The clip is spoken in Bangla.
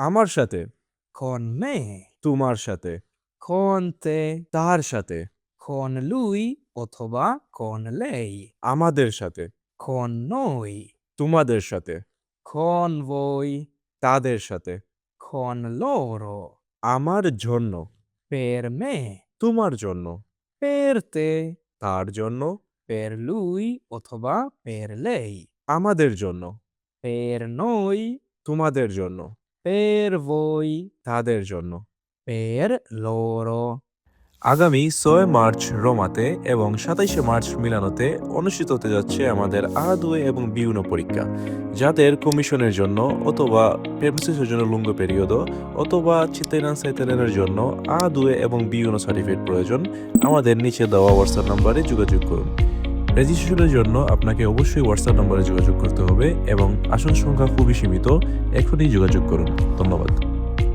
আমার সাথে, con me, তোমার সাথে, con te, তার সাথে, con lui অথবা con lei, আমাদের সাথে, con noi, তোমাদের সাথে, con voi, তাদের সাথে, con loro, আমার জন্য, per me, তোমার জন্য, per te, তার জন্য, per lui অথবা per lei, আমাদের জন্য, per noi, তোমাদের জন্য, per voi, তাদের জন্য। per loro. আগামী ৬ মার্চ রোমাতে এবং ২৭শে মার্চ মিলানোতে অনুষ্ঠিত হতে যাচ্ছে আমাদের A2 এবং B1 পরীক্ষা, যাদের কমিশনের জন্য অথবা পেপসিসের জন্য লুঙ্গো পেরিয়ড অথবা চিত্তাইনান সাইতাইনানের জন্য A2 এবং B1 সার্টিফিকেট প্রয়োজন। আমাদের নিচে দেওয়া হোয়াটসঅ্যাপ নম্বরে যোগাযোগ করুন। রেজিস্ট্রেশনের জন্য আপনাকে অবশ্যই হোয়াটসঅ্যাপ নম্বরে যোগাযোগ করতে হবে এবং আসন সংখ্যা খুবই সীমিত। এখনই যোগাযোগ করুন। ধন্যবাদ।